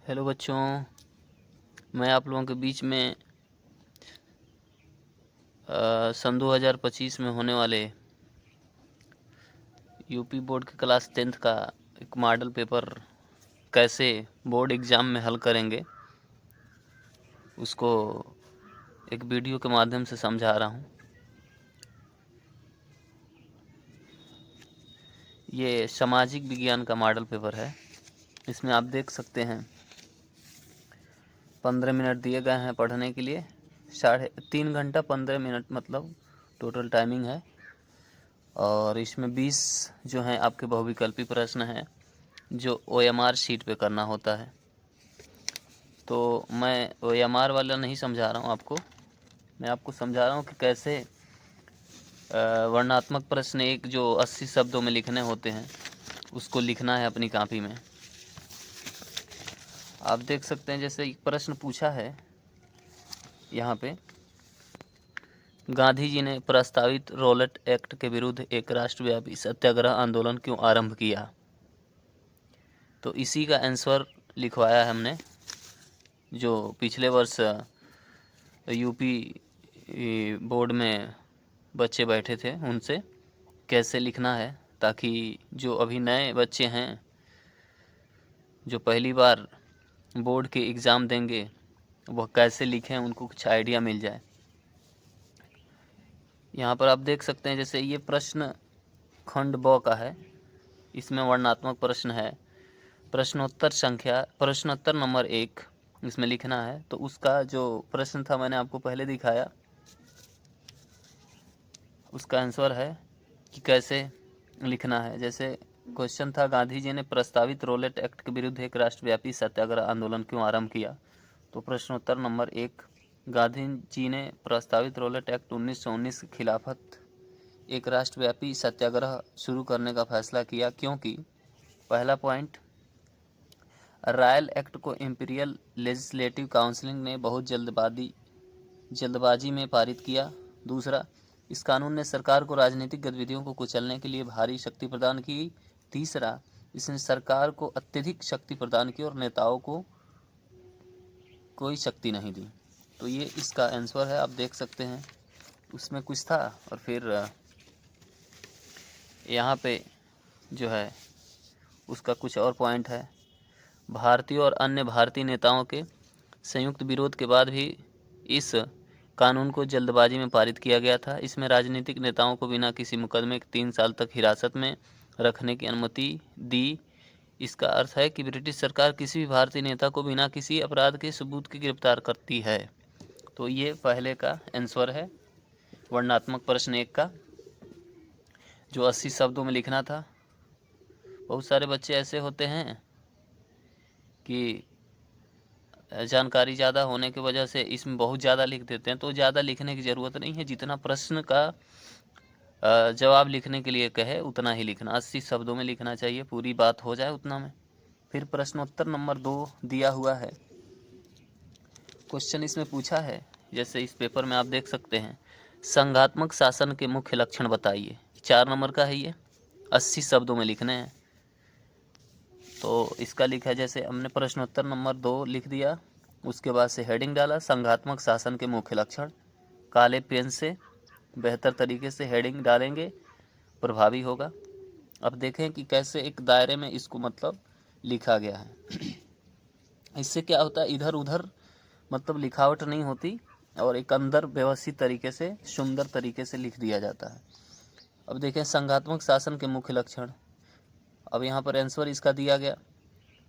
Hello बच्चों, मैं आप लोगों के बीच में सन 2025 में होने वाले यूपी बोर्ड के क्लास 10th का एक मॉडल पेपर कैसे बोर्ड एग्ज़ाम में हल करेंगे उसको एक वीडियो के माध्यम से समझा रहा हूँ। ये सामाजिक विज्ञान का मॉडल पेपर है। इसमें आप देख सकते हैं 15 मिनट दिए गए हैं पढ़ने के लिए। 3.5 घंटा 15 मिनट मतलब टोटल टाइमिंग है। और इसमें 20 जो हैं आपके बहुविकल्पी प्रश्न हैं जो OMR शीट पे करना होता है। तो मैं OMR वाला नहीं समझा रहा हूँ आपको, मैं आपको समझा रहा हूँ कि कैसे वर्णात्मक प्रश्न एक जो 80 शब्दों में लिखने होते हैं उसको लिखना है अपनी कॉपी में। आप देख सकते हैं जैसे एक प्रश्न पूछा है यहाँ पे, गांधी जी ने प्रस्तावित रॉलेट एक्ट के विरुद्ध एक राष्ट्रव्यापी सत्याग्रह आंदोलन क्यों आरंभ किया। तो इसी का आंसर लिखवाया है हमने, जो पिछले वर्ष यूपी बोर्ड में बच्चे बैठे थे उनसे कैसे लिखना है, ताकि जो अभी नए बच्चे हैं जो पहली बार बोर्ड के एग्ज़ाम देंगे वह कैसे लिखें उनको कुछ आइडिया मिल जाए। यहाँ पर आप देख सकते हैं जैसे ये प्रश्न खंड ब का है, इसमें वर्णात्मक प्रश्न है। प्रश्नोत्तर नंबर 1 इसमें लिखना है। तो उसका जो प्रश्न था मैंने आपको पहले दिखाया, उसका आंसर है कि कैसे लिखना है। जैसे क्वेश्चन था, गांधी जी ने प्रस्तावित रॉलेट एक्ट के विरुद्ध एक राष्ट्रव्यापी सत्याग्रह आंदोलन क्यों आरंभ किया। तो प्रश्नोत्तर नंबर 1, गांधी जी ने प्रस्तावित रॉलेट एक्ट 1919 के खिलाफत एक राष्ट्रव्यापी सत्याग्रह शुरू करने का फैसला किया क्योंकि पहला पॉइंट, रॉयल एक्ट को इंपीरियल लेजिस्लेटिव काउंसिल ने बहुत जल्दबाजी में पारित किया। दूसरा, इस कानून ने सरकार को राजनीतिक गतिविधियों को कुचलने के लिए भारी शक्ति प्रदान की। तीसरा, इसने सरकार को अत्यधिक शक्ति प्रदान की और नेताओं को कोई शक्ति नहीं दी। तो ये इसका आंसर है, आप देख सकते हैं उसमें कुछ था। और फिर यहाँ पे जो है उसका कुछ और पॉइंट है। भारतीय और अन्य भारतीय नेताओं के संयुक्त विरोध के बाद भी इस कानून को जल्दबाजी में पारित किया गया था। इसमें राजनीतिक नेताओं को बिना किसी मुकदमे के 3 साल तक हिरासत में रखने की अनुमति दी। इसका अर्थ है कि ब्रिटिश सरकार किसी भी भारतीय नेता को बिना किसी अपराध के सबूत के गिरफ्तार करती है। तो ये पहले का आंसर है वर्णात्मक प्रश्न 1 का, जो 80 शब्दों में लिखना था। बहुत सारे बच्चे ऐसे होते हैं कि जानकारी ज़्यादा होने की वजह से इसमें बहुत ज़्यादा लिख देते हैं। तो ज़्यादा लिखने की ज़रूरत नहीं है, जितना प्रश्न का जवाब लिखने के लिए कहे उतना ही लिखना। 80 शब्दों में लिखना चाहिए, पूरी बात हो जाए उतना में। फिर प्रश्नोत्तर नंबर 2 दिया हुआ है। क्वेश्चन इसमें पूछा है, जैसे इस पेपर में आप देख सकते हैं, संघात्मक शासन के मुख्य लक्षण बताइए। 4 नंबर का है ये, 80 शब्दों में लिखने हैं। तो इसका लिखा, जैसे हमने प्रश्नोत्तर नंबर 2 लिख दिया, उसके बाद से हेडिंग डाला संघात्मक शासन के मुख्य लक्षण। काले पेन से बेहतर तरीके से हेडिंग डालेंगे, प्रभावी होगा। अब देखें कि कैसे एक दायरे में इसको मतलब लिखा गया है। इससे क्या होता है, इधर उधर मतलब लिखावट नहीं होती और एक अंदर व्यवस्थित तरीके से सुंदर तरीके से लिख दिया जाता है। अब देखें संघात्मक शासन के मुख्य लक्षण। अब यहाँ पर आंसर इसका दिया गया,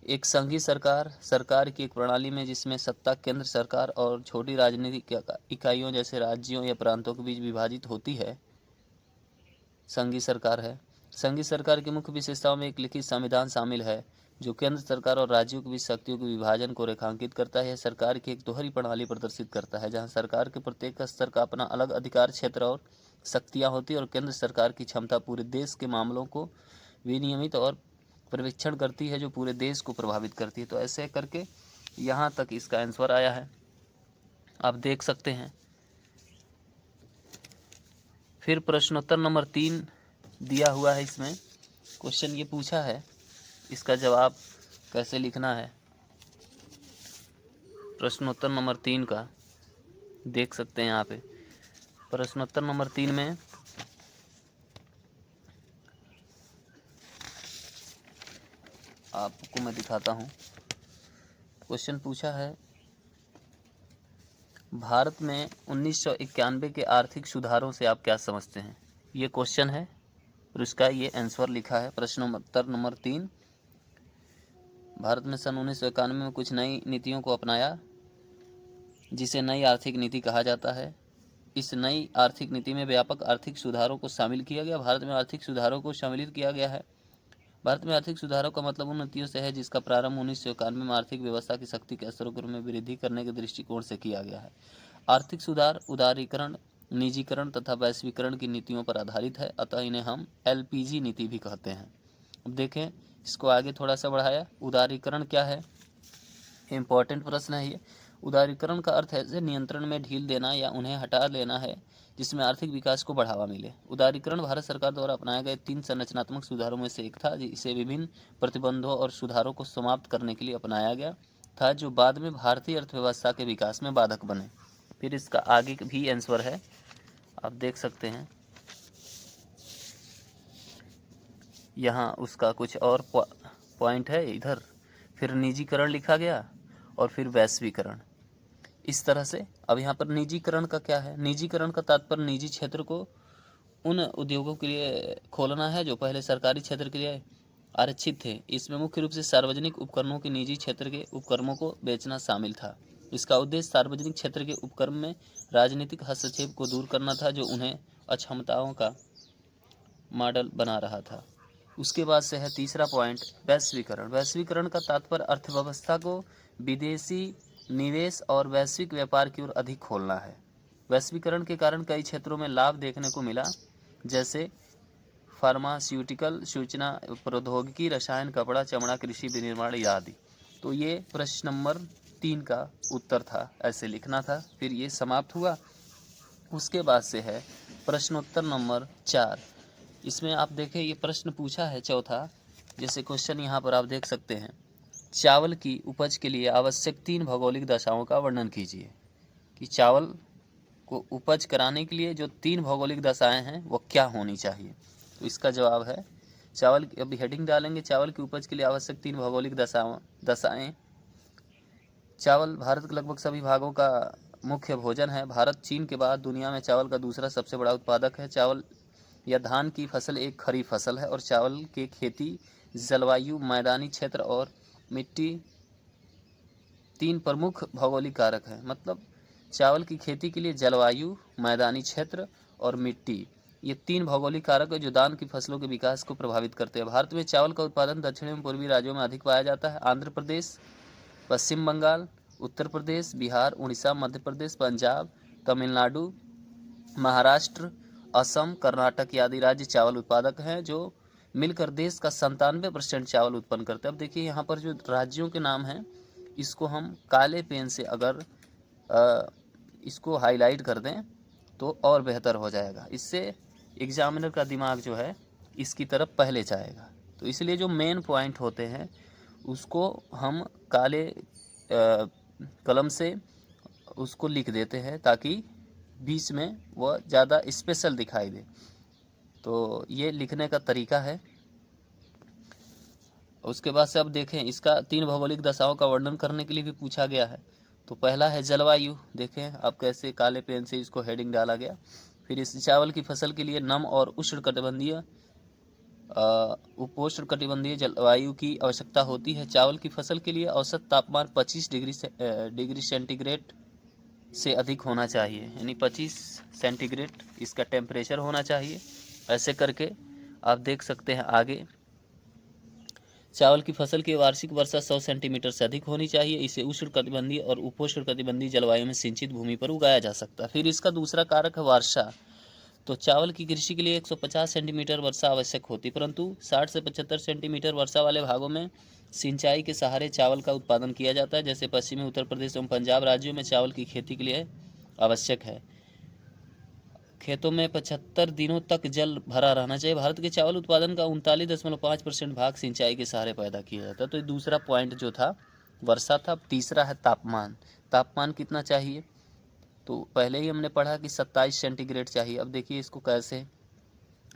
एक संघीय सरकार की एक प्रणाली में जिसमें सत्ता केंद्र सरकार और छोटी राजनीतिक इकाइयों जैसे राज्यों या प्रांतों के बीच विभाजित होती है, संघीय सरकार है। संघीय सरकार की मुख्य विशेषताओं में एक लिखित संविधान शामिल है जो केंद्र सरकार और राज्यों के बीच शक्तियों के विभाजन को रेखांकित करता है। सरकार की एक दोहरी प्रणाली प्रदर्शित करता है जहां सरकार के प्रत्येक स्तर का अपना अलग अधिकार क्षेत्र और शक्तियां होती है और केंद्र सरकार की क्षमता पूरे देश के मामलों को विनियमित और पर्यवेक्षण करती है जो पूरे देश को प्रभावित करती है। तो ऐसे करके यहाँ तक इसका आंसर आया है, आप देख सकते हैं। फिर प्रश्नोत्तर नंबर 3 दिया हुआ है, इसमें क्वेश्चन ये पूछा है, इसका जवाब कैसे लिखना है। प्रश्नोत्तर नंबर 3 का देख सकते हैं यहाँ पे। प्रश्नोत्तर नंबर 3 में आपको मैं दिखाता हूँ। क्वेश्चन पूछा है, भारत में 1991 के आर्थिक सुधारों से आप क्या समझते हैं? ये क्वेश्चन है और उसका ये आंसर लिखा है। प्रश्नोत्तर नंबर 3, भारत में सन 1991 में कुछ नई नीतियों को अपनाया जिसे नई आर्थिक नीति कहा जाता है। इस नई आर्थिक नीति में व्यापक आर्थिक सुधारों को शामिल किया गया। भारत में आर्थिक सुधारों को शामिल किया गया है। भारत में आर्थिक सुधारों का मतलब उन नीतियों से है जिसका प्रारंभ 1991 में आर्थिक व्यवस्था की शक्ति के स्तरों में वृद्धि करने के दृष्टिकोण से किया गया है। आर्थिक सुधार उदारीकरण, निजीकरण तथा वैश्वीकरण की नीतियों पर आधारित है, अतः इन्हें हम LPG नीति भी कहते हैं। अब देखें, इसको आगे थोड़ा सा बढ़ाया। उदारीकरण क्या है? इम्पोर्टेंट प्रश्न है ये। उदारीकरण का अर्थ है नियंत्रण में ढील देना या उन्हें हटा लेना है जिसमें आर्थिक विकास को बढ़ावा मिले। उदारीकरण भारत सरकार द्वारा अपनाए गए 3 संरचनात्मक सुधारों में से एक था, जिसे विभिन्न प्रतिबंधों और सुधारों को समाप्त करने के लिए अपनाया गया था, जो बाद में भारतीय अर्थव्यवस्था के विकास में बाधक बने। फिर इसका आगे भी आंसर है, आप देख सकते हैं। यहाँ उसका कुछ और पॉइंट है इधर। फिर निजीकरण लिखा गया और फिर वैश्वीकरण, इस तरह से। अब यहाँ पर निजीकरण का क्या है? निजीकरण का तात्पर्य निजी क्षेत्र को उन उद्योगों के लिए खोलना है जो पहले सरकारी क्षेत्र के लिए आरक्षित थे। इसमें मुख्य रूप से सार्वजनिक उपकरणों के निजी क्षेत्र के उपक्रमों को बेचना शामिल था। इसका उद्देश्य सार्वजनिक क्षेत्र के उपक्रम में राजनीतिक हस्तक्षेप को दूर करना था, जो उन्हें अक्षमताओं का मॉडल बना रहा था। उसके बाद से है तीसरा पॉइंट, वैश्वीकरण। वैश्वीकरण का तात्पर्य अर्थव्यवस्था को विदेशी निवेश और वैश्विक व्यापार की ओर अधिक खोलना है। वैश्वीकरण के कारण कई क्षेत्रों में लाभ देखने को मिला, जैसे फार्मास्यूटिकल, सूचना प्रौद्योगिकी, रसायन, कपड़ा, चमड़ा, कृषि, विनिर्माण आदि। तो ये प्रश्न नंबर 3 का उत्तर था, ऐसे लिखना था। फिर ये समाप्त हुआ। उसके बाद से है प्रश्नोत्तर नंबर 4। इसमें आप देखें, ये प्रश्न पूछा है चौथा, जैसे क्वेश्चन यहाँ पर आप देख सकते हैं। चावल की उपज के लिए आवश्यक 3 भौगोलिक दशाओं का वर्णन कीजिए। कि चावल को उपज कराने के लिए जो 3 भौगोलिक दशाएं हैं वो क्या होनी चाहिए? तो इसका जवाब है चावल की, अभी हेडिंग डालेंगे, चावल की उपज के लिए आवश्यक 3 भौगोलिक दशाएं। चावल भारत के लगभग सभी भागों का मुख्य भोजन है। भारत चीन के बाद दुनिया में चावल का दूसरा सबसे बड़ा उत्पादक है। चावल या धान की फसल एक खरीफ फसल है और चावल की खेती जलवायु, मैदानी क्षेत्र और मिट्टी 3 प्रमुख भौगोलिक कारक हैं। मतलब चावल की खेती के लिए जलवायु, मैदानी क्षेत्र और मिट्टी, ये 3 भौगोलिक कारक है जो धान की फसलों के विकास को प्रभावित करते हैं। भारत में चावल का उत्पादन दक्षिण एवं पूर्वी राज्यों में अधिक पाया जाता है। आंध्र प्रदेश, पश्चिम बंगाल, उत्तर प्रदेश, बिहार, उड़ीसा, मध्य प्रदेश, पंजाब, तमिलनाडु, महाराष्ट्र, असम, कर्नाटक आदि राज्य चावल उत्पादक हैं, जो मिलकर देश का 97% चावल उत्पन्न करते हैं। अब देखिए, यहाँ पर जो राज्यों के नाम हैं, इसको हम काले पेन से अगर इसको हाईलाइट कर दें तो और बेहतर हो जाएगा। इससे एग्जामिनर का दिमाग जो है इसकी तरफ पहले जाएगा। तो इसलिए जो मेन पॉइंट होते हैं उसको हम काले कलम से उसको लिख देते हैं, ताकि बीच में वह ज़्यादा स्पेशल दिखाई दे। तो ये लिखने का तरीका है। उसके बाद से अब देखें, इसका 3 भौगोलिक दशाओं का वर्णन करने के लिए भी पूछा गया है। तो पहला है जलवायु। देखें आप कैसे काले पेन से इसको हेडिंग डाला गया। फिर इस चावल की फसल के लिए नम और उष्णकटिबंधीय उपोष्णकटिबंधीय जलवायु की आवश्यकता होती है। चावल की फसल के लिए औसत तापमान 25 डिग्री सेंटीग्रेड से अधिक होना चाहिए, यानी 25 सेंटीग्रेड इसका टेम्परेचर होना चाहिए। ऐसे करके आप देख सकते हैं आगे। चावल की फसल की वार्षिक वर्षा 100 सेंटीमीटर से अधिक होनी चाहिए। इसे उष्णकटिबंधीय और उपोष्णकटिबंधीय जलवायु में सिंचित भूमि पर उगाया जा सकता है। फिर इसका दूसरा कारक है वर्षा। तो चावल की कृषि के लिए 150 सेंटीमीटर वर्षा आवश्यक होती, परंतु 60 से 75 सेंटीमीटर वर्षा वाले भागों में सिंचाई के सहारे चावल का उत्पादन किया जाता है। जैसे पश्चिमी उत्तर प्रदेश एवं पंजाब राज्यों में चावल की खेती के लिए आवश्यक है। खेतों में 75 दिनों तक जल भरा रहना चाहिए। भारत के चावल उत्पादन का 39.5% भाग सिंचाई के सहारे पैदा किया जाता है। तो दूसरा पॉइंट जो था वर्षा था। तीसरा है तापमान, तापमान कितना चाहिए, तो पहले ही हमने पढ़ा कि 27 सेंटीग्रेड चाहिए। अब देखिए इसको कैसे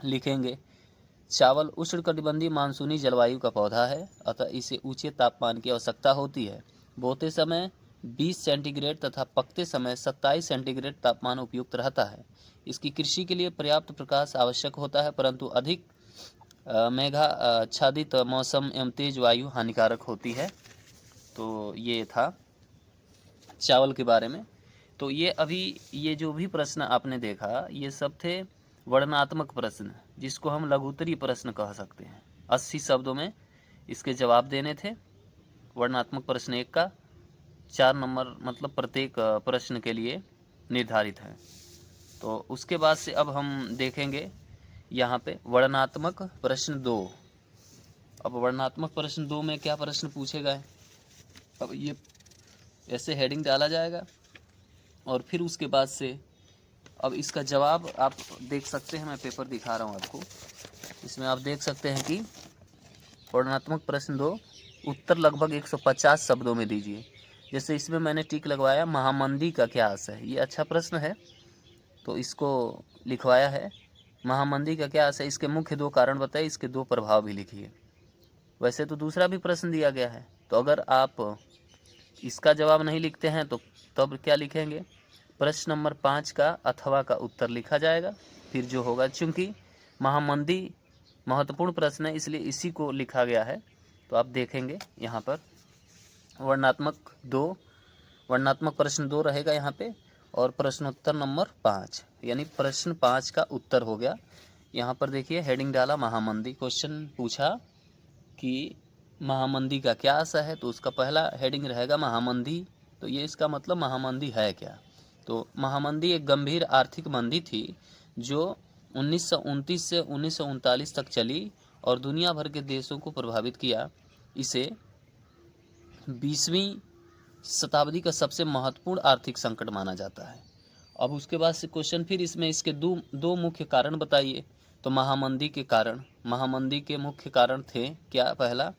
लिखेंगे। चावल उष्णकटिबंधीय मानसूनी जलवायु का पौधा है, अतः इसे ऊंचे तापमान की आवश्यकता होती है। बोते समय 20 सेंटीग्रेड तथा पकते समय 27 सेंटीग्रेड तापमान उपयुक्त रहता है। इसकी कृषि के लिए पर्याप्त प्रकाश आवश्यक होता है, परंतु अधिक मेघाच्छादित मौसम एवं तेज वायु हानिकारक होती है। तो ये था चावल के बारे में। तो ये जो भी प्रश्न आपने देखा ये सब थे वर्णनात्मक प्रश्न, जिसको हम लघुत्तरीय प्रश्न कह सकते हैं। 80 शब्दों में इसके जवाब देने थे। वर्णनात्मक प्रश्न 1 का 4 नंबर मतलब प्रत्येक प्रश्न के लिए निर्धारित है। तो उसके बाद से अब हम देखेंगे यहाँ पे वर्णनात्मक प्रश्न 2। अब वर्णनात्मक प्रश्न 2 में क्या प्रश्न पूछे गए, अब ये ऐसे हेडिंग डाला जाएगा और फिर उसके बाद से अब इसका जवाब आप देख सकते हैं। मैं पेपर दिखा रहा हूँ आपको, इसमें आप देख सकते हैं कि वर्णनात्मक प्रश्न 2 उत्तर लगभग 150 शब्दों में दीजिए। जैसे इसमें मैंने टिक लगवाया, महामंदी का क्या असर है। ये अच्छा प्रश्न है, तो इसको लिखवाया है। महामंदी का क्या असर है, इसके मुख्य 2 कारण बताइए, इसके 2 प्रभाव भी लिखिए। वैसे तो दूसरा भी प्रश्न दिया गया है, तो अगर आप इसका जवाब नहीं लिखते हैं तो तब क्या लिखेंगे, प्रश्न नंबर 5 का अथवा का उत्तर लिखा जाएगा। फिर जो होगा, चूंकि महामंदी महत्वपूर्ण प्रश्न है इसलिए इसी को लिखा गया है। तो आप देखेंगे यहाँ पर वर्णनात्मक प्रश्न 2 रहेगा यहाँ पे, और प्रश्नोत्तर नंबर 5 यानी प्रश्न 5 का उत्तर हो गया। यहाँ पर देखिए हेडिंग डाला महामंदी। क्वेश्चन पूछा कि महामंदी का क्या असर है, तो उसका पहला हेडिंग रहेगा महामंदी। तो ये इसका मतलब महामंदी है क्या। तो महामंदी एक गंभीर आर्थिक मंदी थी जो 1929 से 1939 तक चली और दुनिया भर के देशों को प्रभावित किया। इसे 20वीं शताब्दी का सबसे महत्वपूर्ण आर्थिक संकट माना जाता है। अब उसके बाद से क्वेश्चन फिर इसमें इसके दो मुख्य कारण बताइए। तो महामंदी के मुख्य कारण थे क्या, पहला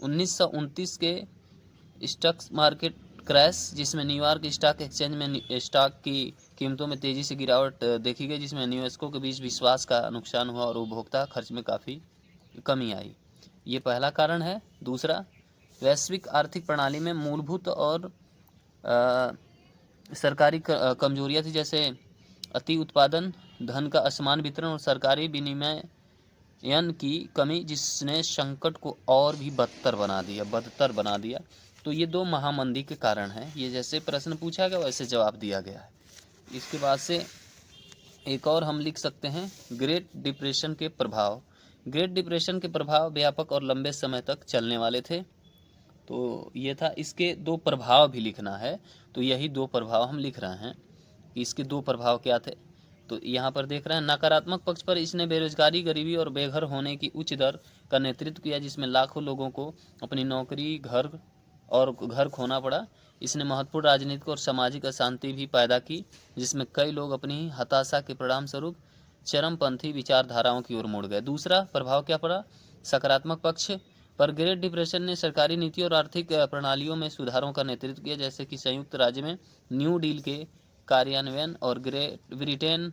1929 के स्टॉक मार्केट क्रैश, जिसमें न्यूयॉर्क स्टॉक एक्सचेंज में स्टॉक की कीमतों में तेजी से गिरावट देखी गई, जिसमें निवेशकों के बीच विश्वास का नुकसान हुआ और उपभोक्ता खर्च में काफ़ी कमी आई। ये पहला कारण है। दूसरा, वैश्विक आर्थिक प्रणाली में मूलभूत और सरकारी कमजोरियाँ थी, जैसे अति उत्पादन, धन का असमान वितरण और सरकारी विनियमन की कमी, जिसने संकट को और भी बदतर बना दिया। तो ये 2 महामंदी के कारण हैं। ये जैसे प्रश्न पूछा गया वैसे जवाब दिया गया है। इसके बाद से एक और हम लिख सकते हैं, ग्रेट डिप्रेशन के प्रभाव। ग्रेट डिप्रेशन के प्रभाव व्यापक और लंबे समय तक चलने वाले थे। तो ये था, इसके 2 प्रभाव भी लिखना है। तो यही 2 प्रभाव हम लिख रहे हैं कि इसके 2 प्रभाव क्या थे। तो यहाँ पर देख रहे हैं, नकारात्मक पक्ष पर इसने बेरोजगारी, गरीबी और बेघर होने की उच्च दर का नेतृत्व किया, जिसमें लाखों लोगों को अपनी नौकरी, घर खोना पड़ा। इसने महत्वपूर्ण राजनीतिक और सामाजिक अशांति भी पैदा की, जिसमें कई लोग अपनी हताशा के परिणाम स्वरूप चरमपंथी विचारधाराओं की ओर मुड़ गए। दूसरा प्रभाव क्या पड़ा, सकारात्मक पक्ष पर ग्रेट डिप्रेशन ने सरकारी नीति और आर्थिक प्रणालियों में सुधारों का नेतृत्व किया, जैसे कि संयुक्त राज्य में न्यू डील के कार्यान्वयन और ग्रेट ब्रिटेन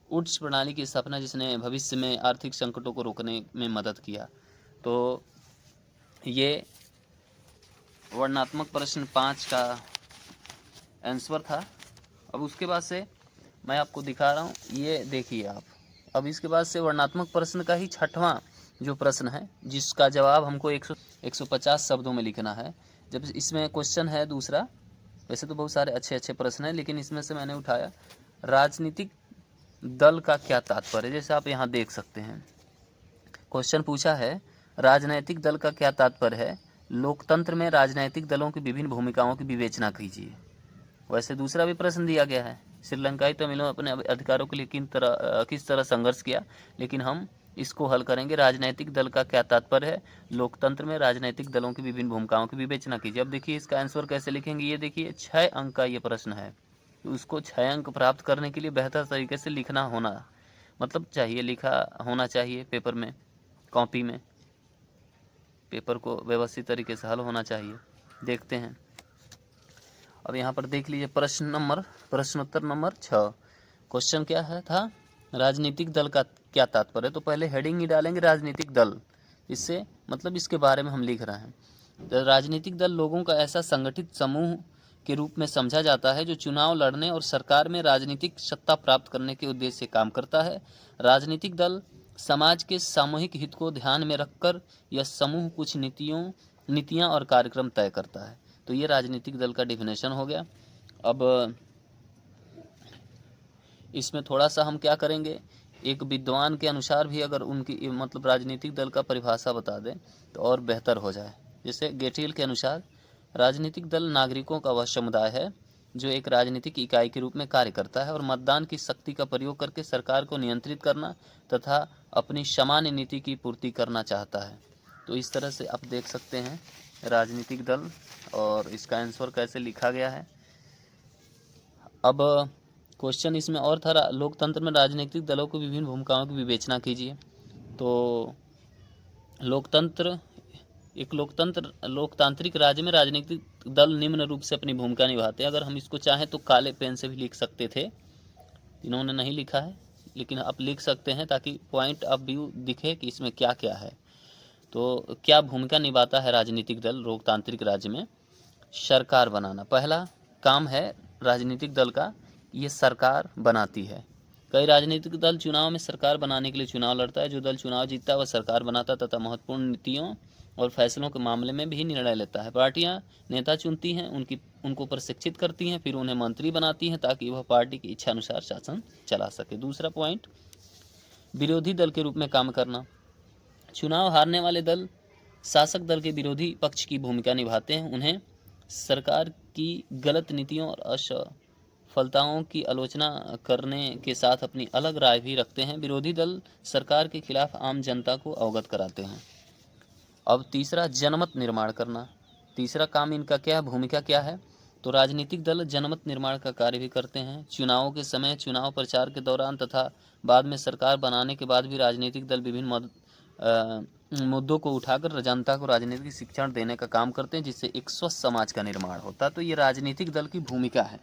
वुड्स प्रणाली की स्थापना, जिसने भविष्य में आर्थिक संकटों को रोकने में मदद किया। तो ये वर्णनात्मक प्रश्न 5 का आंसर था। अब उसके बाद से मैं आपको दिखा रहा हूँ, ये देखिए आप। अब इसके बाद से वर्णनात्मक प्रश्न का ही 6वां जो प्रश्न है, जिसका जवाब हमको 150 शब्दों में लिखना है। जब इसमें क्वेश्चन है दूसरा, वैसे तो बहुत सारे अच्छे प्रश्न हैं, लेकिन इसमें से मैंने उठाया राजनीतिक दल का क्या तात्पर्य। जैसे आप यहाँ देख सकते हैं, क्वेश्चन पूछा है राजनैतिक दल का क्या तात्पर्य है, लोकतंत्र में राजनैतिक दलों की विभिन्न भूमिकाओं की विवेचना कीजिए। वैसे दूसरा भी प्रश्न दिया गया है, श्रीलंकाई तमिलों अपने अधिकारों के लिए किस तरह संघर्ष किया, लेकिन हम इसको हल करेंगे, राजनैतिक दल का क्या तात्पर्य है, लोकतंत्र में राजनैतिक दलों की विभिन्न भूमिकाओं की विवेचना कीजिए। अब देखिए इसका आंसर कैसे लिखेंगे, ये देखिए 6 अंक का ये प्रश्न है। तो उसको 6 अंक प्राप्त करने के लिए बेहतर तरीके से लिखना होना मतलब चाहिए, लिखा होना चाहिए पेपर में, कॉपी में पेपर को व्यवस्थित तरीके से हल होना चाहिए। देखते हैं। अब यहाँ पर देख लीजिए प्रश्नोत्तर नंबर 6। क्वेश्चन क्या है था, राजनीतिक दल का क्या तात्पर्य है। तो पहले हेडिंग ही डालेंगे राजनीतिक दल, इससे मतलब इसके बारे में हम लिख रहे हैं। तो राजनीतिक दल लोगों का ऐसा संगठित समूह के रूप में समझा जाता है जो चुनाव लड़ने और सरकार में राजनीतिक सत्ता प्राप्त करने के उद्देश्य से काम करता है। राजनीतिक दल समाज के सामूहिक हित को ध्यान में रखकर यह समूह कुछ नीतियाँ और कार्यक्रम तय करता है। तो ये राजनीतिक दल का डिफिनेशन हो गया। अब इसमें थोड़ा सा हम क्या करेंगे, एक विद्वान के अनुसार भी अगर उनकी मतलब राजनीतिक दल का परिभाषा बता दें तो और बेहतर हो जाए। जैसे गेटिल के अनुसार राजनीतिक दल नागरिकों का वह समुदाय है जो एक राजनीतिक इकाई के रूप में कार्य करता है और मतदान की शक्ति का प्रयोग करके सरकार को नियंत्रित करना तथा अपनी सामान्य नीति की पूर्ति करना चाहता है। तो इस तरह से आप देख सकते हैं राजनीतिक दल, और इसका आंसर कैसे लिखा गया है। अब क्वेश्चन इसमें और था, लोकतंत्र में राजनीतिक दलों की विभिन्न भूमिकाओं की विवेचना कीजिए। तो लोकतांत्रिक राज्य में राजनीतिक दल निम्न रूप से अपनी भूमिका निभाते हैं। अगर हम इसको चाहें तो काले पेन से भी लिख सकते थे, इन्होंने नहीं लिखा है, लेकिन आप लिख सकते हैं ताकि पॉइंट ऑफ व्यू दिखे कि इसमें क्या क्या है। तो क्या भूमिका निभाता है राजनीतिक दल लोकतांत्रिक राज्य में, सरकार बनाना। पहला काम है राजनीतिक दल का, ये सरकार बनाती है। कई राजनीतिक दल चुनाव में सरकार बनाने के लिए चुनाव लड़ता है। जो दल चुनाव जीतता है वह सरकार बनाता तथा महत्वपूर्ण नीतियों और फैसलों के मामले में भी निर्णय लेता है। पार्टियां नेता चुनती हैं, उनको प्रशिक्षित करती हैं, फिर उन्हें मंत्री बनाती हैं ताकि वह पार्टी की इच्छा अनुसार शासन चला सके। दूसरा पॉइंट, विरोधी दल के रूप में काम करना। चुनाव हारने वाले दल शासक दल के विरोधी पक्ष की भूमिका निभाते हैं। उन्हें सरकार की गलत नीतियों और असफलताओं की आलोचना करने के साथ अपनी अलग राय भी रखते हैं। विरोधी दल सरकार के खिलाफ आम जनता को अवगत कराते हैं। अब तीसरा, जनमत निर्माण करना। तीसरा काम इनका क्या है, भूमिका क्या है। तो राजनीतिक दल जनमत निर्माण का कार्य भी करते हैं। चुनावों के समय, चुनाव प्रचार के दौरान तथा बाद में सरकार बनाने के बाद भी राजनीतिक दल विभिन्न मुद्दों को उठाकर जनता को राजनीतिक शिक्षण देने का काम करते हैं, जिससे एक स्वस्थ समाज का निर्माण होता है। तो ये राजनीतिक दल की भूमिका है।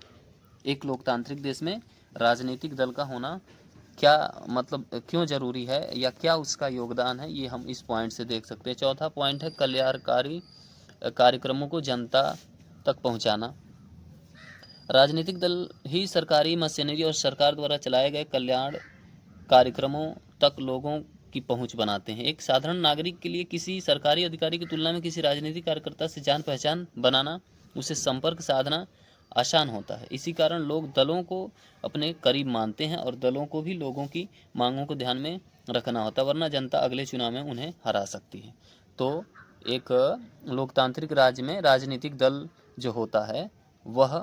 एक लोकतांत्रिक देश में राजनीतिक दल का होना क्या मतलब क्यों जरूरी है या क्या उसका योगदान है, ये हम इस पॉइंट से देख सकते हैं। चौथा पॉइंट है कल्याणकारी कार्यक्रमों को जनता तक पहुंचाना। राजनीतिक दल ही सरकारी मशीनरी और सरकार द्वारा चलाए गए कल्याण कार्यक्रमों तक लोगों की पहुंच बनाते हैं। एक साधारण नागरिक के लिए किसी सरकारी अधिकारी की तुलना में किसी राजनीतिक कार्यकर्ता से जान पहचान बनाना, उसे संपर्क साधना आसान होता है। इसी कारण लोग दलों को अपने करीब मानते हैं और दलों को भी लोगों की मांगों को ध्यान में रखना होता है, वरना जनता अगले चुनाव में उन्हें हरा सकती है। तो एक लोकतांत्रिक राज्य में राजनीतिक दल जो होता है वह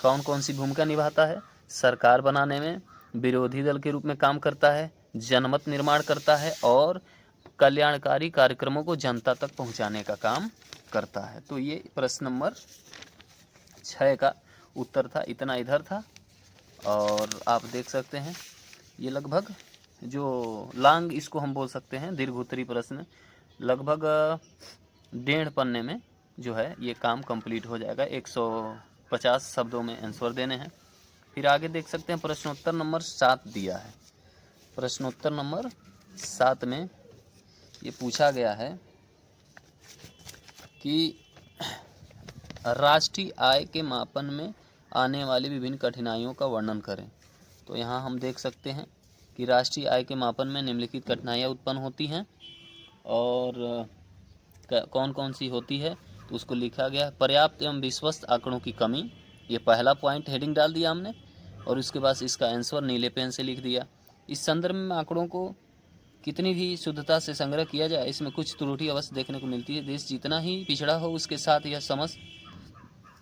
कौन कौन सी भूमिका निभाता है, सरकार बनाने में, विरोधी दल के रूप में काम करता है, जनमत निर्माण करता है और कल्याणकारी कार्यक्रमों को जनता तक पहुंचाने का काम करता है। तो ये प्रश्न नंबर 6 का उत्तर था, इतना इधर था। और आप देख सकते हैं ये लगभग जो लॉन्ग इसको हम बोल सकते हैं दीर्घ उत्तरी प्रश्न, लगभग 1.5 पन्ने में जो है ये काम कंप्लीट हो जाएगा। 150 शब्दों में आंसर देने हैं। फिर आगे देख सकते हैं प्रश्नोत्तर नंबर 7 दिया है। प्रश्नोत्तर नंबर 7 में ये पूछा गया है कि राष्ट्रीय आय के मापन में आने वाली विभिन्न कठिनाइयों का वर्णन करें। तो यहाँ हम देख सकते हैं कि राष्ट्रीय आय के मापन में निम्नलिखित कठिनाइयाँ उत्पन्न होती हैं और कौन कौन सी होती है तो उसको लिखा गया है। पर्याप्त एवं विश्वस्त आंकड़ों की कमी, ये पहला पॉइंट हेडिंग डाल दिया हमने और उसके बाद इसका आंसर नीले पेन से लिख दिया। इस संदर्भ में आंकड़ों को कितनी भी शुद्धता से संग्रह किया जाए, इसमें कुछ त्रुटि अवश्य देखने को मिलती है। देश जितना ही पिछड़ा हो उसके साथ यह समझ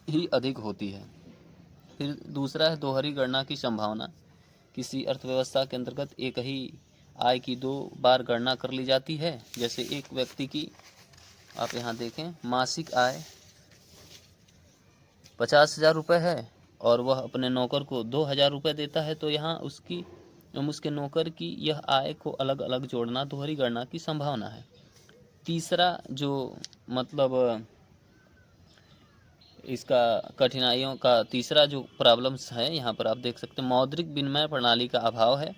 ही अधिक होती है। फिर दूसरा है दोहरी गणना की संभावना। किसी अर्थव्यवस्था के अंतर्गत एक ही आय की 2 बार गणना कर ली जाती है। जैसे एक व्यक्ति की आप यहाँ देखें मासिक आय 50,000 रुपये है और वह अपने नौकर को 2,000 रुपये देता है, तो यहाँ उसके नौकर की यह आय को अलग अलग जोड़ना दोहरी गणना की संभावना है। तीसरा जो मतलब इसका कठिनाइयों का तीसरा जो प्रॉब्लम्स है यहाँ पर आप देख सकते हैं, मौद्रिक विनिमय प्रणाली का अभाव है।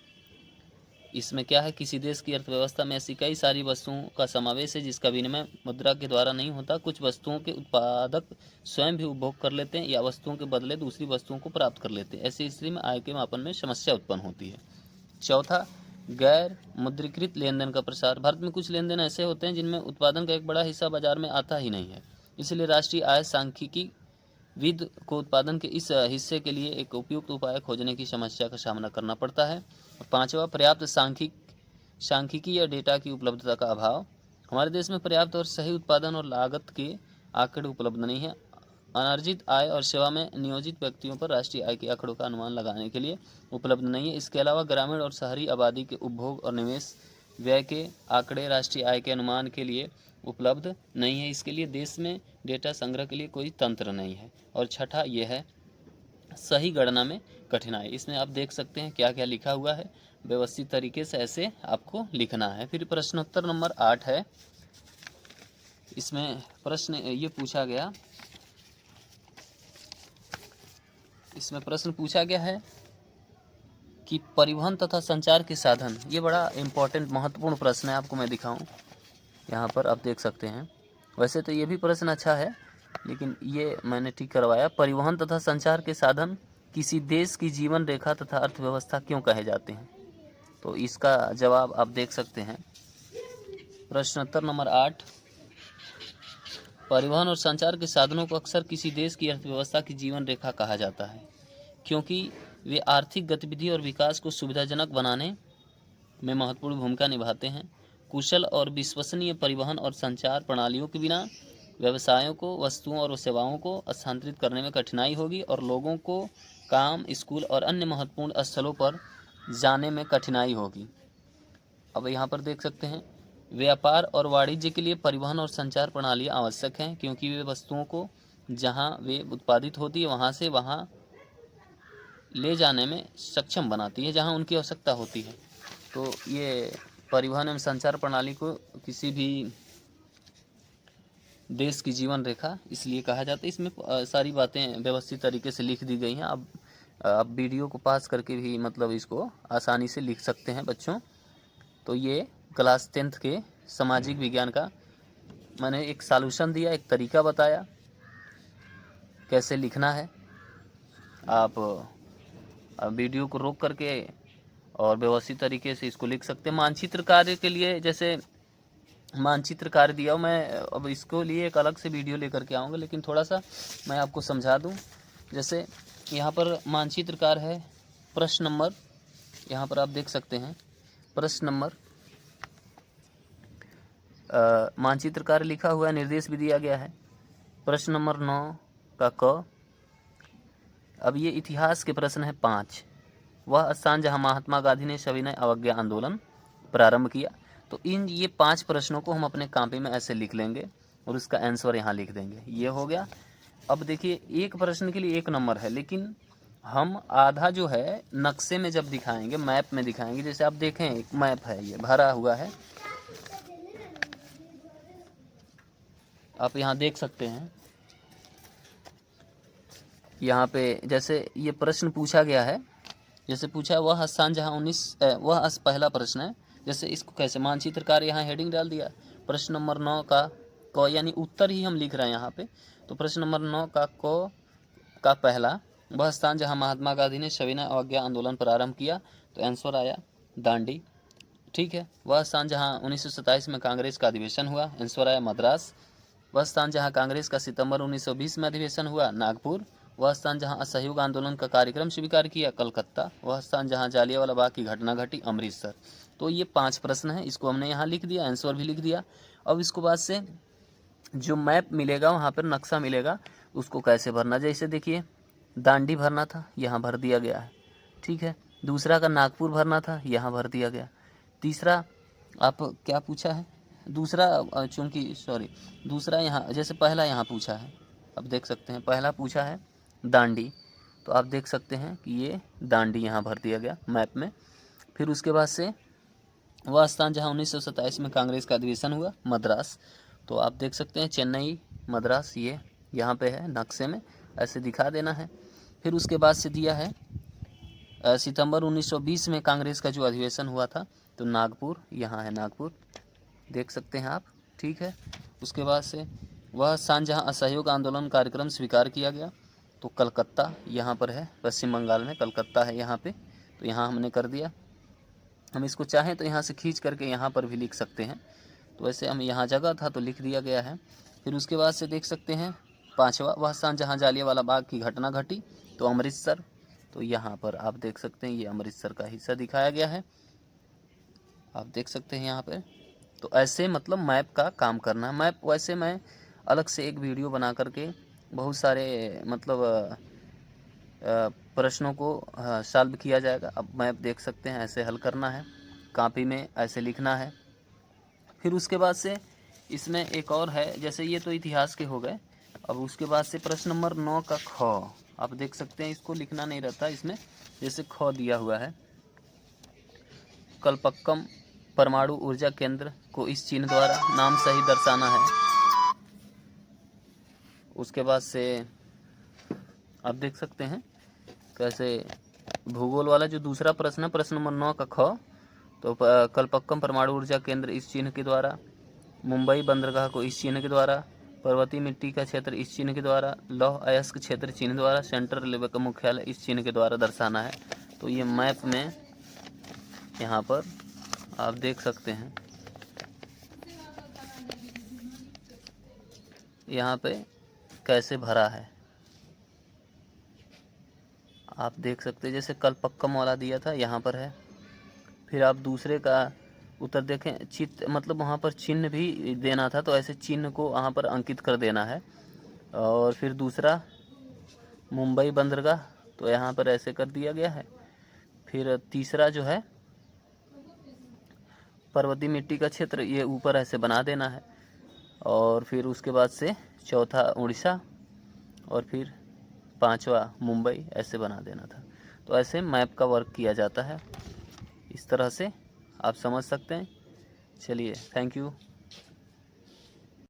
इसमें क्या है, किसी देश की अर्थव्यवस्था में ऐसी कई सारी वस्तुओं का समावेश है जिसका विनिमय मुद्रा के द्वारा नहीं होता। कुछ वस्तुओं के उत्पादक स्वयं भी उपभोग कर लेते हैं या वस्तुओं के बदले दूसरी वस्तुओं को प्राप्त कर लेते हैं। ऐसी स्थिति में आय के मापन में समस्या उत्पन्न होती है। चौथा, गैर मुद्रीकृत लेन देन का प्रसार। भारत में कुछ लेन देन ऐसे होते हैं जिनमें उत्पादन का एक बड़ा हिस्सा बाजार में आता ही नहीं है, इसलिए राष्ट्रीय आय सांख्यिकी विद को उत्पादन के इस हिस्से के लिए एक उपयुक्त उपाय खोजने की समस्या का सामना करना पड़ता है। पांचवा, पर्याप्त सांख्यिकी या डेटा की उपलब्धता का अभाव। हमारे देश में पर्याप्त और सही उत्पादन और लागत के आंकड़े उपलब्ध नहीं है। अनार्जित आय और सेवा में नियोजित व्यक्तियों पर राष्ट्रीय आय के आंकड़ों का अनुमान लगाने के लिए उपलब्ध नहीं है। इसके अलावा ग्रामीण और शहरी आबादी के उपभोग और निवेश व्यय के आंकड़े राष्ट्रीय आय के अनुमान के लिए उपलब्ध नहीं है। इसके लिए देश में डेटा संग्रह के लिए कोई तंत्र नहीं है। और छठा ये है, सही गणना में कठिनाई। इसमें आप देख सकते हैं क्या क्या लिखा हुआ है, व्यवस्थित तरीके से ऐसे आपको लिखना है। फिर प्रश्नोत्तर नंबर 8 है। इसमें प्रश्न ये पूछा गया, इसमें प्रश्न पूछा गया है कि परिवहन तथा संचार के साधन, ये बड़ा इम्पोर्टेंट महत्वपूर्ण प्रश्न है। आपको मैं दिखाऊं, यहाँ पर आप देख सकते हैं। वैसे तो ये भी प्रश्न अच्छा है, लेकिन ये मैंने ठीक करवाया। परिवहन तथा संचार के साधन किसी देश की जीवन रेखा तथा अर्थव्यवस्था क्यों कहे जाते हैं? तो इसका जवाब आप देख सकते हैं। प्रश्नोत्तर नंबर 8, परिवहन और संचार के साधनों को अक्सर किसी देश की अर्थव्यवस्था की जीवन रेखा कहा जाता है, क्योंकि वे आर्थिक गतिविधि और विकास को सुविधाजनक बनाने में महत्वपूर्ण भूमिका निभाते हैं। कुशल और विश्वसनीय परिवहन और संचार प्रणालियों के बिना व्यवसायों को, वस्तुओं और सेवाओं को स्थानांतरित करने में कठिनाई होगी और लोगों को काम, स्कूल और अन्य महत्वपूर्ण स्थलों पर जाने में कठिनाई होगी। अब यहाँ पर देख सकते हैं, व्यापार और वाणिज्य के लिए परिवहन और संचार प्रणालियाँ आवश्यक हैं, क्योंकि वे वस्तुओं को जहाँ वे उत्पादित होती है वहाँ से वहाँ ले जाने में सक्षम बनाती है जहाँ उनकी आवश्यकता होती है। तो ये परिवहन एवं संचार प्रणाली को किसी भी देश की जीवन रेखा इसलिए कहा जाता है। इसमें सारी बातें व्यवस्थित तरीके से लिख दी गई हैं। अब आप वीडियो को पास करके भी मतलब इसको आसानी से लिख सकते हैं बच्चों। तो ये क्लास 10th के सामाजिक विज्ञान का मैंने एक सॉल्यूशन दिया, एक तरीका बताया कैसे लिखना है। आप वीडियो को रोक करके और व्यवस्थित तरीके से इसको लिख सकते हैं। मानचित्र कार्य के लिए जैसे मानचित्र कार्य दिया, मैं अब इसको लिए एक अलग से वीडियो लेकर के आऊँगा, लेकिन थोड़ा सा मैं आपको समझा दूं। जैसे यहाँ पर मानचित्र कार्य है, प्रश्न नंबर, यहाँ पर आप देख सकते हैं प्रश्न नंबर मानचित्र कार्य लिखा हुआ है, निर्देश भी दिया गया है। प्रश्न नंबर 9 का क। अब ये इतिहास के प्रश्न है 5। वह स्थान जहाँ महात्मा गांधी ने सविनय अवज्ञा आंदोलन प्रारंभ किया। तो इन ये 5 प्रश्नों को हम अपने कॉपी में ऐसे लिख लेंगे और उसका आंसर यहाँ लिख देंगे। ये हो गया। अब देखिए, एक प्रश्न के लिए 1 नंबर है, लेकिन हम आधा जो है नक्शे में जब दिखाएंगे, मैप में दिखाएंगे। जैसे आप देखें, एक मैप है, ये भरा हुआ है, आप यहाँ देख सकते हैं। यहाँ पे जैसे ये प्रश्न पूछा गया है, जैसे पूछा वह स्थान जहाँ वह पहला प्रश्न है। जैसे इसको कैसे मानचित्र कार्य, यहाँ हेडिंग डाल दिया। प्रश्न नंबर 9 का क, यानी उत्तर ही हम लिख रहे हैं यहाँ पे। तो प्रश्न नंबर 9 का क का पहला, वह स्थान जहाँ महात्मा गांधी ने सविनय अवज्ञा आंदोलन प्रारंभ किया। तो आंसर आया दांडी। ठीक है। वह स्थान जहाँ 1927 में कांग्रेस का अधिवेशन हुआ। आंसर आया मद्रास। वह स्थान जहाँ कांग्रेस का सितंबर 1920 में अधिवेशन हुआ। नागपुर। वह स्थान जहां असहयोग आंदोलन का कार्यक्रम स्वीकार किया। कलकत्ता। वह स्थान जहां जालियांवाला बाग की घटना घटी। अमृतसर। तो ये 5 प्रश्न हैं, इसको हमने यहाँ लिख दिया, आंसर भी लिख दिया। अब इसको बाद से जो मैप मिलेगा, वहाँ पर नक्शा मिलेगा, उसको कैसे भरना। जैसे देखिए, दांडी भरना था, यहाँ भर दिया गया है। ठीक है। दूसरा का नागपुर भरना था, यहाँ भर दिया गया। तीसरा आप क्या पूछा है, दूसरा चूँकि दूसरा यहाँ, जैसे पहला यहाँ पूछा है, अब देख सकते हैं पहला पूछा है दांडी, तो आप देख सकते हैं कि ये दांडी यहाँ भर दिया गया मैप में। फिर उसके बाद से वह स्थान जहाँ 1927 में कांग्रेस का अधिवेशन हुआ। मद्रास। तो आप देख सकते हैं चेन्नई, मद्रास, ये यहाँ पे है नक्शे में, ऐसे दिखा देना है। फिर उसके बाद से दिया है सितंबर 1920 में कांग्रेस का जो अधिवेशन हुआ था, तो नागपुर, यहाँ है नागपुर, देख सकते हैं आप, ठीक है। उसके बाद से वह स्थान जहाँ असहयोग आंदोलन कार्यक्रम स्वीकार किया गया, तो कलकत्ता यहाँ पर है, पश्चिम बंगाल में कलकत्ता है यहाँ पे, तो यहाँ हमने कर दिया। हम इसको चाहें तो यहाँ से खींच करके यहाँ पर भी लिख सकते हैं, तो वैसे हम यहाँ जगह था तो लिख दिया गया है। फिर उसके बाद से देख सकते हैं 5वां, वह स्थान जहाँ जालियांवाला बाग की घटना घटी, तो अमृतसर, तो यहाँ पर आप देख सकते हैं ये अमृतसर का हिस्सा दिखाया गया है, आप देख सकते हैं यहाँ पे। तो ऐसे मतलब मैप का काम करना है। मैप वैसे मैं अलग से एक वीडियो बना करके बहुत सारे मतलब प्रश्नों को सॉल्व किया जाएगा। अब मैप देख सकते हैं, ऐसे हल करना है, कॉपी में ऐसे लिखना है। फिर उसके बाद से इसमें एक और है, जैसे ये तो इतिहास के हो गए। अब उसके बाद से प्रश्न नंबर 9 का ख, आप देख सकते हैं, इसको लिखना नहीं रहता इसमें, जैसे ख दिया हुआ है, कलपक्कम परमाणु ऊर्जा केंद्र को इस चिन्ह द्वारा नाम सही दर्शाना है। उसके बाद से आप देख सकते हैं कैसे भूगोल वाला जो दूसरा प्रश्न है, प्रश्न नंबर 9 का ख, तो कलपक्कम परमाणु ऊर्जा केंद्र इस चिन्ह के द्वारा, मुंबई बंदरगाह को इस चिन्ह के द्वारा, पर्वतीय मिट्टी का क्षेत्र इस चिन्ह के द्वारा, लौह अयस्क क्षेत्र चिन्ह द्वारा, सेंट्रल रेलवे का मुख्यालय इस चिन्ह के द्वारा दर्शाना है। तो ये मैप में यहाँ पर आप देख सकते हैं, यहाँ पे कैसे भरा है आप देख सकते हैं। जैसे कलपक्कम वाला दिया था यहाँ पर है, फिर आप दूसरे का उत्तर देखें, चित्त मतलब वहाँ पर चिन्ह भी देना था, तो ऐसे चिन्ह को वहाँ पर अंकित कर देना है। और फिर दूसरा मुंबई बंदरगाह, तो यहाँ पर ऐसे कर दिया गया है। फिर तीसरा जो है पर्वतीय मिट्टी का क्षेत्र, ये ऊपर ऐसे बना देना है। और फिर उसके बाद से चौथा उड़ीसा, और फिर 5वां मुंबई, ऐसे बना देना था। तो ऐसे मैप का वर्क किया जाता है, इस तरह से आप समझ सकते हैं। चलिए, थैंक यू।